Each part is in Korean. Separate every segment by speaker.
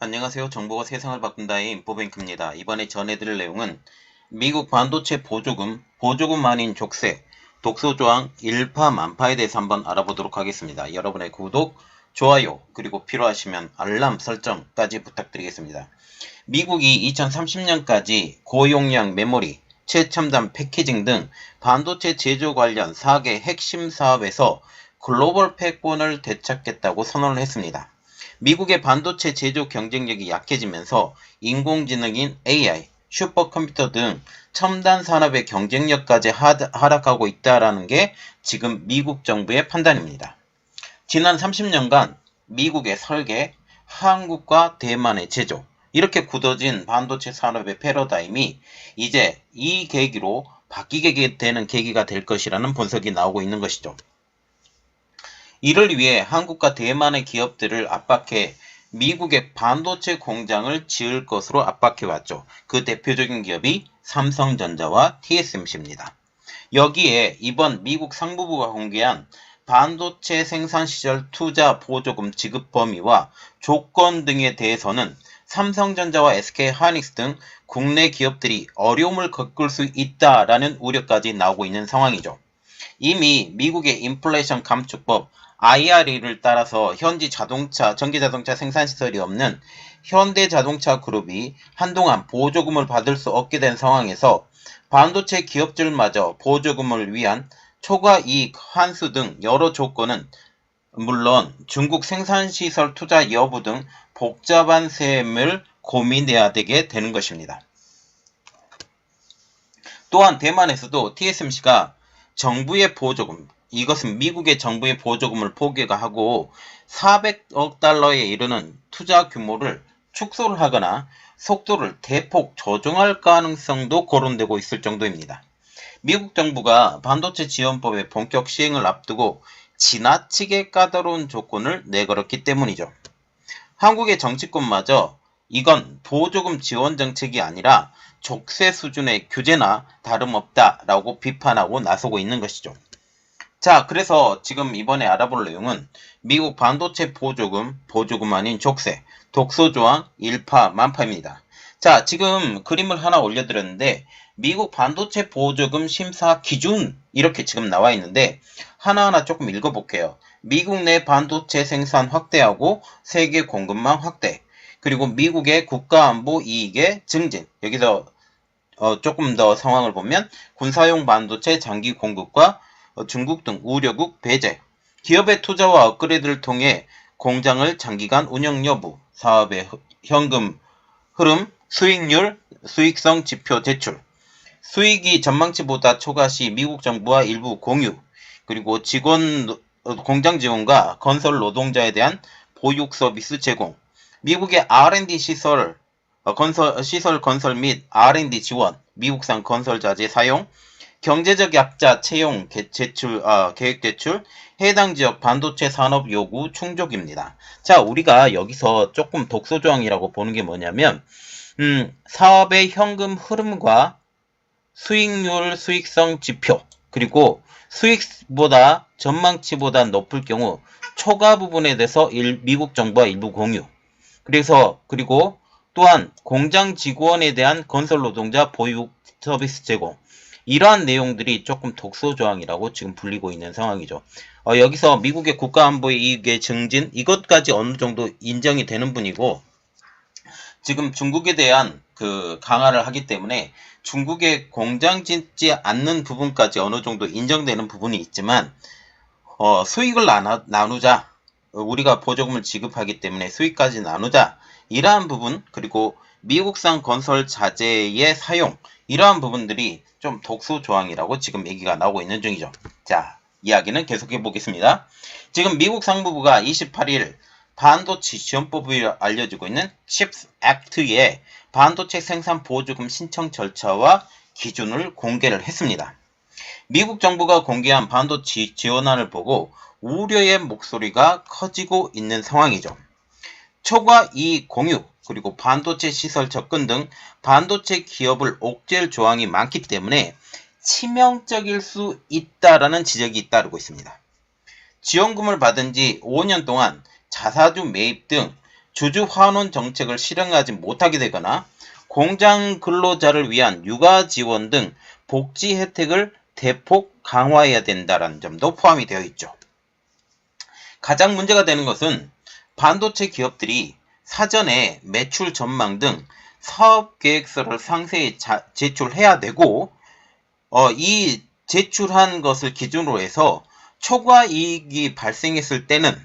Speaker 1: 안녕하세요. 정보가 세상을 바꾼다의 인포뱅크입니다. 이번에 전해드릴 내용은 미국 반도체 보조금 아닌 족쇄, 독소조항 일파만파에 대해서 한번 알아보도록 하겠습니다. 여러분의 구독, 좋아요, 그리고 필요하시면 알람 설정까지 부탁드리겠습니다. 미국이 2030년까지 고용량 메모리, 최첨단 패키징 등 반도체 제조 관련 4개 핵심 사업에서 글로벌 패권을 되찾겠다고 선언을 했습니다. 미국의 반도체 제조 경쟁력이 약해지면서 인공지능인 AI, 슈퍼컴퓨터 등 첨단 산업의 경쟁력까지 하락하고 있다는 게 지금 미국 정부의 판단입니다. 지난 30년간 미국의 설계, 한국과 대만의 제조, 이렇게 굳어진 반도체 산업의 패러다임이 이제 이 계기로 바뀌게 되는 계기가 될 것이라는 분석이 나오고 있는 것이죠. 이를 위해 한국과 대만의 기업들을 압박해 미국의 반도체 공장을 지을 것으로 압박해왔죠. 그 대표적인 기업이 삼성전자와 TSMC입니다. 여기에 이번 미국 상무부가 공개한 반도체 생산시절 투자 보조금 지급 범위와 조건 등에 대해서는 삼성전자와 SK하이닉스 등 국내 기업들이 어려움을 겪을 수 있다라는 우려까지 나오고 있는 상황이죠. 이미 미국의 인플레이션 감축법 IRA를 따라서 전기자동차 생산시설이 없는 현대자동차 그룹이 한동안 보조금을 받을 수 없게 된 상황에서 반도체 기업들마저 보조금을 위한 초과이익 환수 등 여러 조건은 물론 중국 생산시설 투자 여부 등 복잡한 셈을 고민해야 되게 되는 것입니다. 또한 대만에서도 TSMC가 정부의 보조금, 이것은 미국의 정부의 보조금을 포기하고 400억 달러에 이르는 투자 규모를 축소를 하거나 속도를 대폭 조정할 가능성도 거론되고 있을 정도입니다. 미국 정부가 반도체 지원법의 본격 시행을 앞두고 지나치게 까다로운 조건을 내걸었기 때문이죠. 한국의 정치권마저 이건 보조금 지원 정책이 아니라 족쇄 수준의 규제나 다름없다라고 비판하고 나서고 있는 것이죠. 자, 그래서 지금 이번에 알아볼 내용은 미국 반도체 보조금 아닌 족쇄, 독소조항 일파만파입니다. 자, 지금 그림을 하나 올려드렸는데 미국 반도체 보조금 심사 기준 이렇게 지금 나와 있는데 하나하나 조금 읽어볼게요. 미국 내 반도체 생산 확대하고 세계 공급망 확대, 그리고 미국의 국가안보 이익의 증진. 여기서 조금 더 상황을 보면 군사용 반도체 장기 공급과 중국 등 우려국 배제, 기업의 투자와 업그레이드를 통해 공장을 장기간 운영 여부, 사업의 현금 흐름, 수익률, 수익성 지표 제출, 수익이 전망치보다 초과 시 미국 정부와 일부 공유, 그리고 공장 지원과 건설 노동자에 대한 보육 서비스 제공, 미국의 R&D 시설 건설 및 R&D 지원, 미국산 건설 자재 사용, 경제적 약자 채용 계획 제출, 해당 지역 반도체 산업 요구 충족입니다. 자, 우리가 여기서 조금 독소조항이라고 보는 게 뭐냐면 사업의 현금 흐름과 수익률, 수익성 지표, 그리고 수익보다 전망치보다 높을 경우 초과 부분에 대해서 미국 정부와 일부 공유, 그리고 또한 공장 직원에 대한 건설 노동자 보육 서비스 제공, 이러한 내용들이 조금 독소조항이라고 지금 불리고 있는 상황이죠. 여기서 미국의 국가안보의 이익의 증진, 이것까지 어느 정도 인정이 되는 분이고, 지금 중국에 대한 그 강화를 하기 때문에 중국의 공장 짓지 않는 부분까지 어느 정도 인정되는 부분이 있지만, 수익을 나누자. 우리가 보조금을 지급하기 때문에 수익까지 나누자. 이러한 부분, 그리고 미국산 건설 자재의 사용, 이러한 부분들이 좀 독소조항이라고 지금 얘기가 나오고 있는 중이죠. 자, 이야기는 계속해 보겠습니다. 지금 미국 상무부가 28일 반도체 지원법이 알려지고 있는 CHIPS Act의 반도체 생산 보조금 신청 절차와 기준을 공개를 했습니다. 미국 정부가 공개한 반도체 지원안을 보고 우려의 목소리가 커지고 있는 상황이죠. 초과 이익 공유, 그리고 반도체 시설 접근 등 반도체 기업을 옥죄할 조항이 많기 때문에 치명적일 수 있다라는 지적이 따르고 있습니다. 지원금을 받은 지 5년 동안 자사주 매입 등 주주 환원 정책을 실행하지 못하게 되거나 공장 근로자를 위한 육아 지원 등 복지 혜택을 대폭 강화해야 된다는 점도 포함이 되어 있죠. 가장 문제가 되는 것은 반도체 기업들이 사전에 매출 전망 등 사업 계획서를 상세히 제출해야 되고 이 제출한 것을 기준으로 해서 초과 이익이 발생했을 때는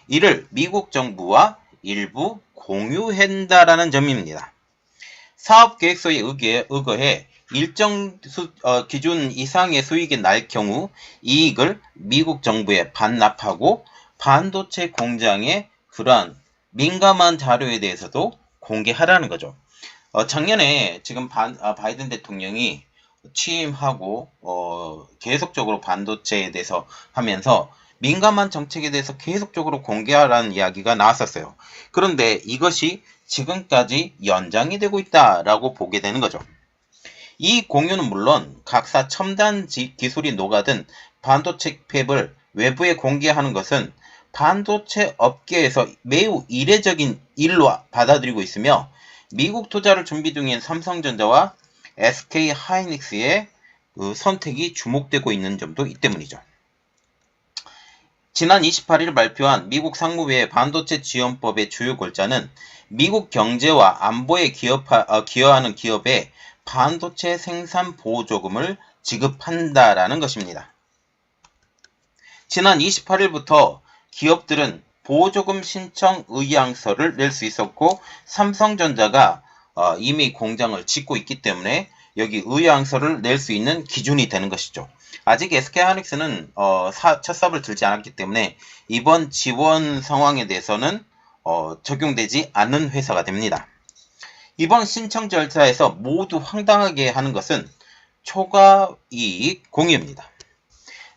Speaker 1: 이를 미국 정부와 일부 공유한다라는 점입니다. 사업 계획서에 의거해 일정 기준 이상의 수익이 날 경우 이익을 미국 정부에 반납하고 반도체 공장의 그러한 민감한 자료에 대해서도 공개하라는 거죠. 작년에 지금 바이든 대통령이 취임하고 계속적으로 반도체에 대해서 하면서 민감한 정책에 대해서 계속적으로 공개하라는 이야기가 나왔었어요. 그런데 이것이 지금까지 연장이 되고 있다라고 보게 되는 거죠. 이 공유는 물론 각사 첨단 기술이 녹아든 반도체 팹을 외부에 공개하는 것은 반도체 업계에서 매우 이례적인 일로 받아들이고 있으며 미국 투자를 준비 중인 삼성전자와 SK 하이닉스의 선택이 주목되고 있는 점도 이 때문이죠. 지난 28일 발표한 미국 상무부의 반도체 지원법의 주요 골자는 미국 경제와 안보에 기여하는 기업에 반도체 생산 보조금을 지급한다라는 것입니다. 지난 28일부터 기업들은 보조금 신청 의향서를 낼 수 있었고 삼성전자가 이미 공장을 짓고 있기 때문에 여기 의향서를 낼 수 있는 기준이 되는 것이죠. 아직 SK하이닉스는 첫 사업을 들지 않았기 때문에 이번 지원 상황에 대해서는 적용되지 않는 회사가 됩니다. 이번 신청 절차에서 모두 황당하게 하는 것은 초과 이익 공유입니다.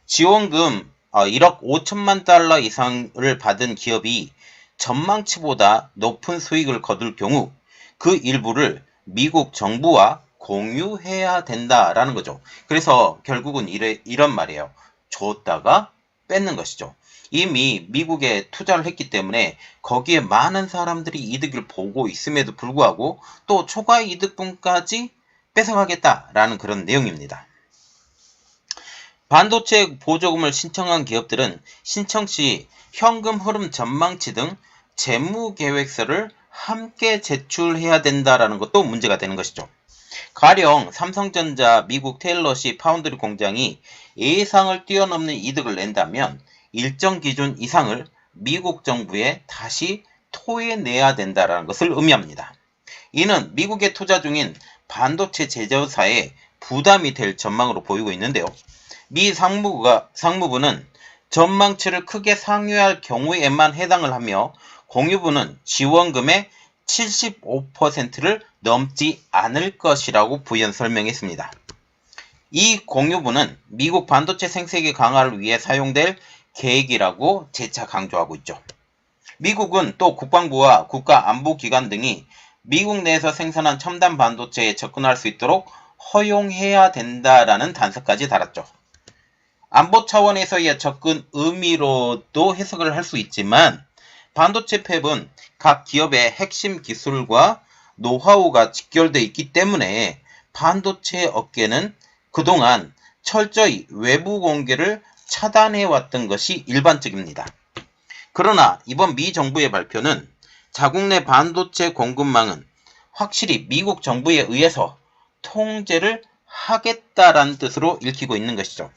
Speaker 1: 지원금 1억 5천만 달러 이상을 받은 기업이 전망치보다 높은 수익을 거둘 경우 그 일부를 미국 정부와 공유해야 된다라는 거죠. 그래서 결국은 이런 말이에요. 줬다가 뺏는 것이죠. 이미 미국에 투자를 했기 때문에 거기에 많은 사람들이 이득을 보고 있음에도 불구하고 또 초과 이득분까지 뺏어가겠다라는 그런 내용입니다. 반도체 보조금을 신청한 기업들은 신청 시 현금 흐름 전망치 등 재무계획서를 함께 제출해야 된다라는 것도 문제가 되는 것이죠. 가령 삼성전자 미국 테일러시 파운드리 공장이 예상을 뛰어넘는 이득을 낸다면 일정 기준 이상을 미국 정부에 다시 토해내야 된다는 것을 의미합니다. 이는 미국에 투자 중인 반도체 제조사에 부담이 될 전망으로 보이고 있는데요. 미 상무부는 전망치를 크게 상회할 경우에만 해당을 하며 공유부는 지원금의 75%를 넘지 않을 것이라고 부연 설명했습니다. 이 공유부는 미국 반도체 생태계 강화를 위해 사용될 계획이라고 재차 강조하고 있죠. 미국은 또 국방부와 국가안보기관 등이 미국 내에서 생산한 첨단 반도체에 접근할 수 있도록 허용해야 된다라는 단서까지 달았죠. 안보 차원에서의 접근 의미로도 해석을 할 수 있지만 반도체 팹은 각 기업의 핵심 기술과 노하우가 직결되어 있기 때문에 반도체 업계는 그동안 철저히 외부 공개를 차단해왔던 것이 일반적입니다. 그러나 이번 미 정부의 발표는 자국 내 반도체 공급망은 확실히 미국 정부에 의해서 통제를 하겠다라는 뜻으로 읽히고 있는 것이죠.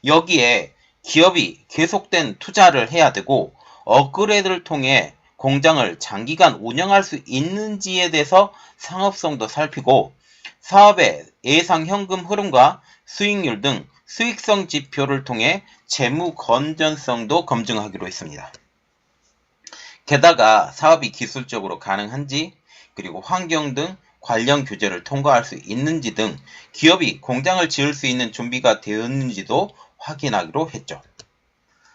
Speaker 1: 여기에 기업이 계속된 투자를 해야 되고 업그레이드를 통해 공장을 장기간 운영할 수 있는지에 대해서 상업성도 살피고 사업의 예상 현금 흐름과 수익률 등 수익성 지표를 통해 재무 건전성도 검증하기로 했습니다. 게다가 사업이 기술적으로 가능한지 그리고 환경 등 관련 규제를 통과할 수 있는지 등 기업이 공장을 지을 수 있는 준비가 되었는지도 확인하기로 했죠.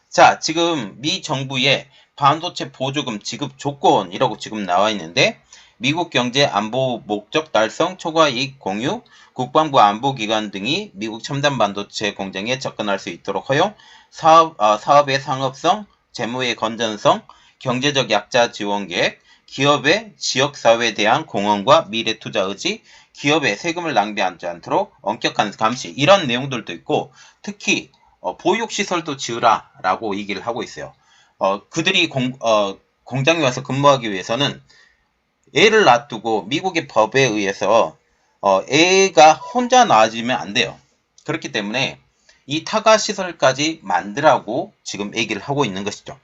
Speaker 1: 자, 지금 미 정부의 반도체 보조금 지급 조건이라고 지금 나와 있는데 미국 경제 안보 목적 달성 초과 이익 공유, 국방부 안보기관 등이 미국 첨단 반도체 공장에 접근할 수 있도록 허용, 사업의 상업성, 재무의 건전성, 경제적 약자 지원 계획, 기업의 지역사회에 대한 공헌과 미래 투자 의지, 기업의 세금을 낭비하지 않도록 엄격한 감시, 이런 내용들도 있고, 특히 보육시설도 지으라 라고 얘기를 하고 있어요. 그들이 공장에 와서 근무하기 위해서는 애를 놔두고 미국의 법에 의해서 애가 혼자 나와주면 안 돼요. 그렇기 때문에 이 타가시설까지 만들라고 지금 얘기를 하고 있는 것이죠.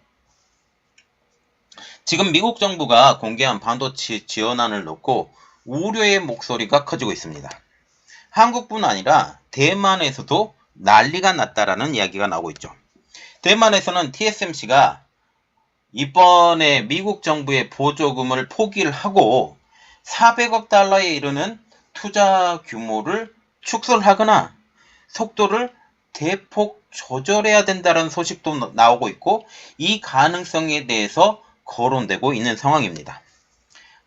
Speaker 1: 지금 미국 정부가 공개한 반도체 지원안을 놓고 우려의 목소리가 커지고 있습니다. 한국뿐 아니라 대만에서도 난리가 났다라는 이야기가 나오고 있죠. 대만에서는 TSMC가 이번에 미국 정부의 보조금을 포기를 하고 400억 달러에 이르는 투자 규모를 축소를 하거나 속도를 대폭 조절해야 된다는 소식도 나오고 있고, 이 가능성에 대해서 거론되고 있는 상황입니다.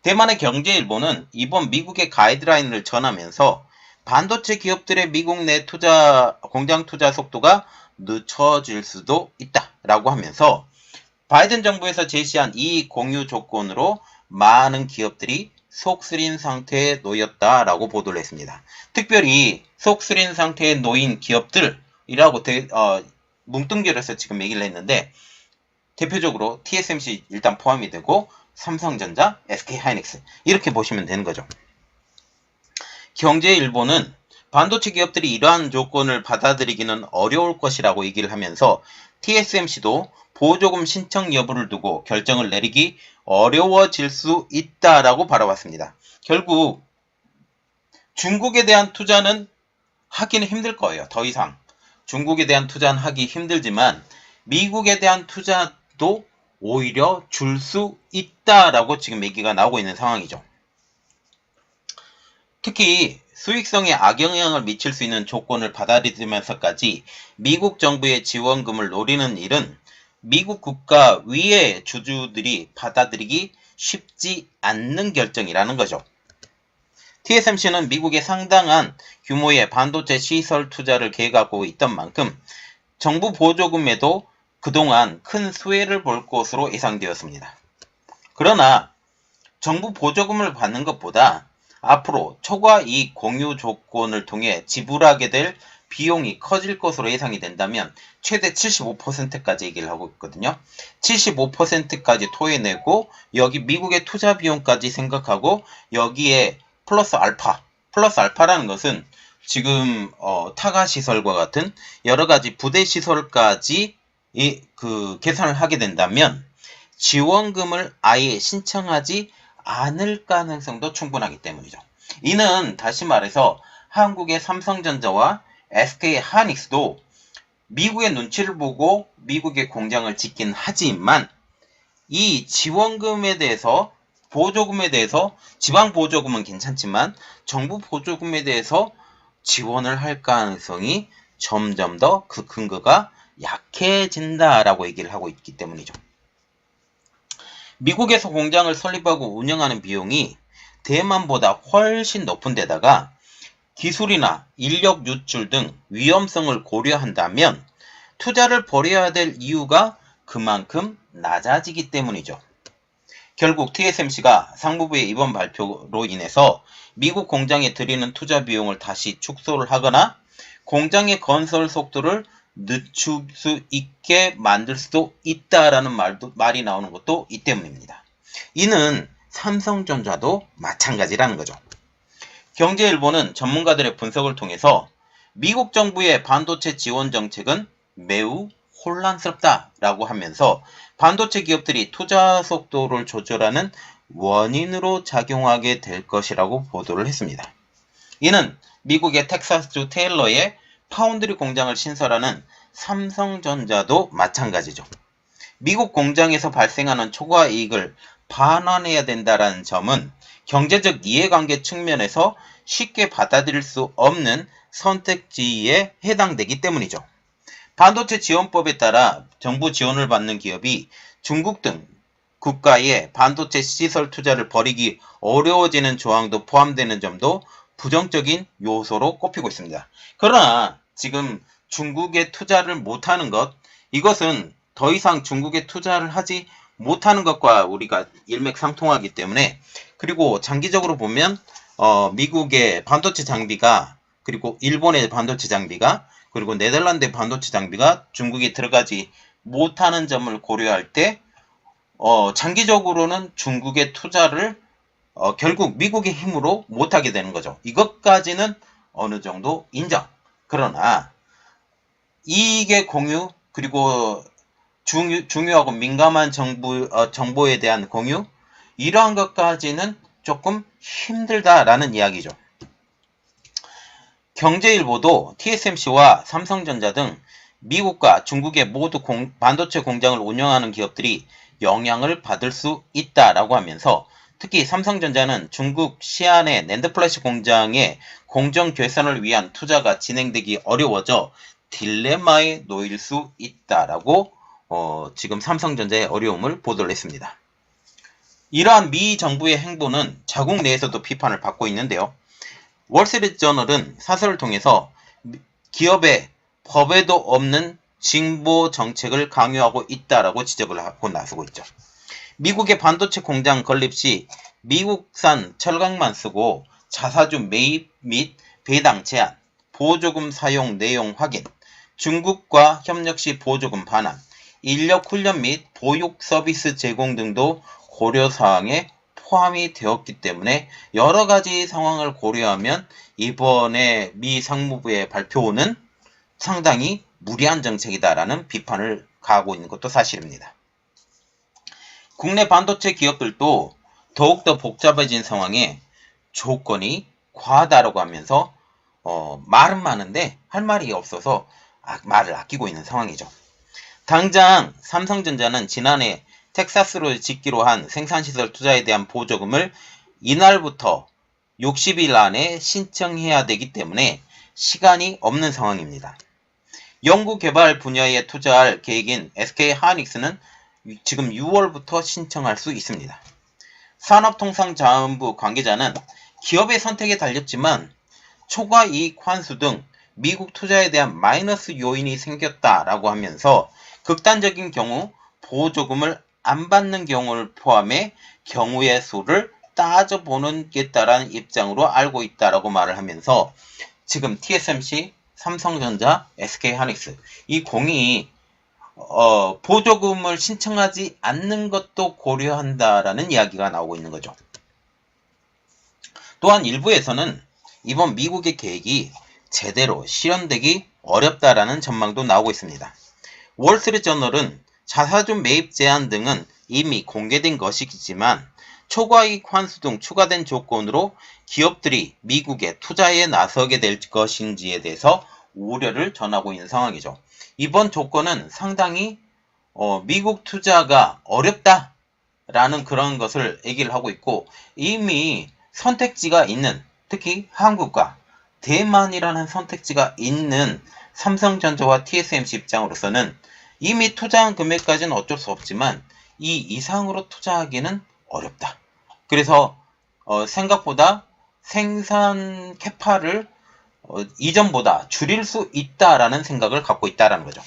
Speaker 1: 대만의 경제일보는 이번 미국의 가이드라인을 전하면서 반도체 기업들의 미국 내 공장 투자 속도가 늦춰질 수도 있다라고 하면서 바이든 정부에서 제시한 이 공유 조건으로 많은 기업들이 속쓰린 상태에 놓였다라고 보도를 했습니다. 특별히 속쓰린 상태에 놓인 기업들이라고 뭉뚱그려서 지금 얘기를 했는데, 대표적으로 TSMC 일단 포함이 되고 삼성전자, SK하이닉스 이렇게 보시면 되는 거죠. 경제일보는 반도체 기업들이 이러한 조건을 받아들이기는 어려울 것이라고 얘기를 하면서 TSMC도 보조금 신청 여부를 두고 결정을 내리기 어려워질 수 있다라고 바라봤습니다. 결국 중국에 대한 투자는 하기는 힘들 거예요. 더 이상 중국에 대한 투자는 하기 힘들지만 미국에 대한 투자도 오히려 줄 수 있다라고 지금 얘기가 나오고 있는 상황이죠. 특히 수익성에 악영향을 미칠 수 있는 조건을 받아들이면서까지 미국 정부의 지원금을 노리는 일은 미국 국가 위의 주주들이 받아들이기 쉽지 않는 결정이라는 거죠. TSMC는 미국에 상당한 규모의 반도체 시설 투자를 계획하고 있던 만큼 정부 보조금에도 그동안 큰 수혜를 볼 것으로 예상되었습니다. 그러나 정부 보조금을 받는 것보다 앞으로 초과 이익 공유 조건을 통해 지불하게 될 비용이 커질 것으로 예상이 된다면 최대 75%까지 얘기를 하고 있거든요. 75%까지 토해내고 여기 미국의 투자 비용까지 생각하고 여기에 플러스 알파라는 것은 지금 타가 시설과 같은 여러 가지 부대 시설까지 계산을 하게 된다면 지원금을 아예 신청하지 않을 가능성도 충분하기 때문이죠. 이는 다시 말해서 한국의 삼성전자와 SK하이닉스도 미국의 눈치를 보고 미국의 공장을 짓긴 하지만 이 지원금에 대해서 보조금에 대해서 지방 보조금은 괜찮지만 정부 보조금에 대해서 지원을 할 가능성이 점점 더 그 근거가 약해진다라고 얘기를 하고 있기 때문이죠. 미국에서 공장을 설립하고 운영하는 비용이 대만보다 훨씬 높은 데다가 기술이나 인력 유출 등 위험성을 고려한다면 투자를 벌여야 될 이유가 그만큼 낮아지기 때문이죠. 결국 TSMC가 상무부의 이번 발표로 인해서 미국 공장에 들이는 투자 비용을 다시 축소를 하거나 공장의 건설 속도를 늦출 수 있게 만들 수도 있다라는 말이 나오는 것도 이 때문입니다. 이는 삼성전자도 마찬가지라는 거죠. 경제일보는 전문가들의 분석을 통해서 미국 정부의 반도체 지원 정책은 매우 혼란스럽다라고 하면서 반도체 기업들이 투자 속도를 조절하는 원인으로 작용하게 될 것이라고 보도를 했습니다. 이는 미국의 텍사스주 테일러의 파운드리 공장을 신설하는 삼성전자도 마찬가지죠. 미국 공장에서 발생하는 초과 이익을 반환해야 된다는 점은 경제적 이해관계 측면에서 쉽게 받아들일 수 없는 선택지에 해당되기 때문이죠. 반도체 지원법에 따라 정부 지원을 받는 기업이 중국 등 국가의 반도체 시설 투자를 벌이기 어려워지는 조항도 포함되는 점도 부정적인 요소로 꼽히고 있습니다. 그러나 지금 중국에 투자를 못하는 것, 이것은 더 이상 중국에 투자를 하지 못하는 것과 우리가 일맥상통하기 때문에, 그리고 장기적으로 보면 미국의 반도체 장비가, 그리고 일본의 반도체 장비가, 그리고 네덜란드의 반도체 장비가 중국에 들어가지 못하는 점을 고려할 때 장기적으로는 중국의 투자를 결국 미국의 힘으로 못하게 되는 거죠. 이것까지는 어느 정도 인정. 그러나 이익의 공유, 그리고 중요하고 민감한 정보에 대한 공유, 이러한 것까지는 조금 힘들다라는 이야기죠. 경제일보도 TSMC와 삼성전자 등 미국과 중국의 모두 반도체 공장을 운영하는 기업들이 영향을 받을 수 있다라고 하면서, 특히 삼성전자는 중국 시안의 낸드플래시 공장의 공정 개선을 위한 투자가 진행되기 어려워져 딜레마에 놓일 수 있다라고 지금 삼성전자의 어려움을 보도를 했습니다. 이러한 미 정부의 행보는 자국 내에서도 비판을 받고 있는데요. 월스트리트저널은 사설을 통해서 기업의 법에도 없는 진보 정책을 강요하고 있다라고 지적을 하고 나서고 있죠. 미국의 반도체 공장 건립 시 미국산 철강만 쓰고 자사주 매입 및 배당 제한, 보조금 사용 내용 확인, 중국과 협력 시 보조금 반환, 인력 훈련 및 보육 서비스 제공 등도 고려사항에 포함이 되었기 때문에 여러가지 상황을 고려하면 이번에 미 상무부의 발표는 상당히 무리한 정책이다라는 비판을 가하고 있는 것도 사실입니다. 국내 반도체 기업들도 더욱더 복잡해진 상황에 조건이 과하다라고 하면서 말은 많은데 할 말이 없어서 말을 아끼고 있는 상황이죠. 당장 삼성전자는 지난해 텍사스로 짓기로 한 생산시설 투자에 대한 보조금을 이날부터 60일 안에 신청해야 되기 때문에 시간이 없는 상황입니다. 연구개발 분야에 투자할 계획인 SK하이닉스는 지금 6월부터 신청할 수 있습니다. 산업통상자원부 관계자는 기업의 선택에 달렸지만 초과이익 환수 등 미국 투자에 대한 마이너스 요인이 생겼다라고 하면서 극단적인 경우 보조금을 안 받는 경우를 포함해 경우의 수를 따져보는겠다라는 입장으로 알고 있다라고 말을 하면서, 지금 TSMC, 삼성전자, SK하이닉스 이 공이 보조금을 신청하지 않는 것도 고려한다라는 이야기가 나오고 있는 거죠. 또한 일부에서는 이번 미국의 계획이 제대로 실현되기 어렵다라는 전망도 나오고 있습니다. 월스트리트저널은 자사주 매입 제한 등은 이미 공개된 것이지만 초과이익 환수 등 추가된 조건으로 기업들이 미국에 투자에 나서게 될 것인지에 대해서 우려를 전하고 있는 상황이죠. 이번 조건은 상당히 미국 투자가 어렵다라는 그런 것을 얘기를 하고 있고, 이미 선택지가 있는, 특히 한국과 대만이라는 선택지가 있는 삼성전자와 TSMC 입장으로서는 이미 투자한 금액까지는 어쩔 수 없지만 이 이상으로 투자하기는 어렵다. 그래서 생각보다 생산 캐파를 이전보다 줄일 수 있다라는 생각을 갖고 있다라는 거죠.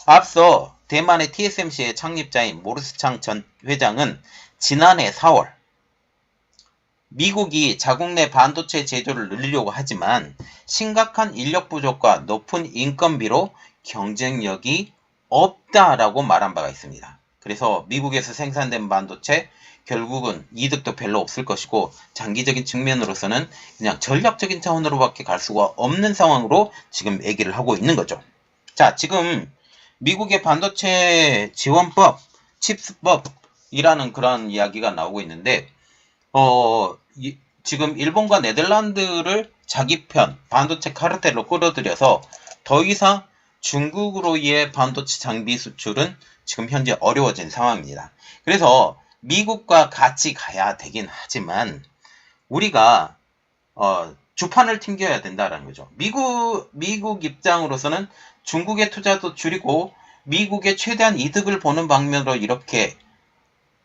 Speaker 1: 앞서 대만의 TSMC의 창립자인 모르스창 전 회장은 지난해 4월 미국이 자국 내 반도체 제조를 늘리려고 하지만 심각한 인력 부족과 높은 인건비로 경쟁력이 없다라고 말한 바가 있습니다. 그래서 미국에서 생산된 반도체 결국은 이득도 별로 없을 것이고 장기적인 측면으로서는 그냥 전략적인 차원으로밖에 갈 수가 없는 상황으로 지금 얘기를 하고 있는 거죠. 자, 지금 미국의 반도체 지원법, 칩스법이라는 그런 이야기가 나오고 있는데 지금 일본과 네덜란드를 자기 편 반도체 카르텔로 끌어들여서 더 이상 중국으로의 반도체 장비 수출은 지금 현재 어려워진 상황입니다. 그래서 미국과 같이 가야 되긴 하지만 우리가 주판을 튕겨야 된다는 거죠. 미국 입장으로서는 중국의 투자도 줄이고 미국의 최대한 이득을 보는 방면으로 이렇게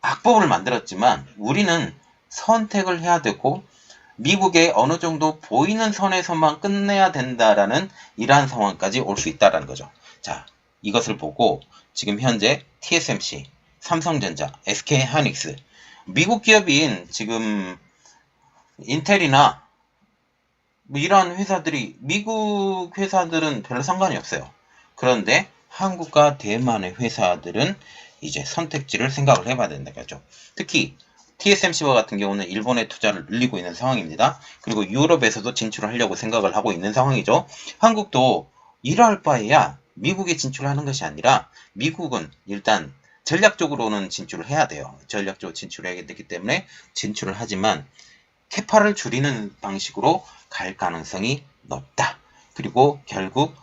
Speaker 1: 악법을 만들었지만 우리는 선택을 해야 되고 미국에 어느 정도 보이는 선에서만 끝내야 된다라는 이러한 상황까지 올 수 있다는 거죠. 자, 이것을 보고 지금 현재 TSMC, 삼성전자, SK하이닉스, 미국 기업인 지금 인텔이나 뭐 이러한 회사들이 미국 회사들은 별로 상관이 없어요. 그런데 한국과 대만의 회사들은 이제 선택지를 생각을 해봐야 된다 거죠. 특히 TSMC와 같은 경우는 일본의 투자를 늘리고 있는 상황입니다. 그리고 유럽에서도 진출을 하려고 생각을 하고 있는 상황이죠. 한국도 이러할 바에야 미국에 진출하는 것이 아니라 미국은 일단 전략적으로는 진출을 해야 돼요. 전략적으로 진출해야 되기 때문에 진출을 하지만 캐파를 줄이는 방식으로 갈 가능성이 높다. 그리고 결국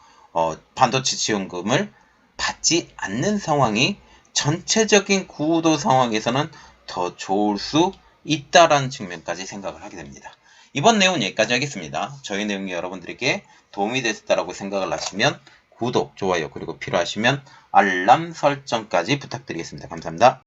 Speaker 1: 반도체 지원금을 받지 않는 상황이 전체적인 구도 상황에서는 더 좋을 수 있다라는 측면까지 생각을 하게 됩니다. 이번 내용은 여기까지 하겠습니다. 저희 내용이 여러분들에게 도움이 됐다라고 생각을 하시면 구독, 좋아요, 그리고 필요하시면 알람 설정까지 부탁드리겠습니다. 감사합니다.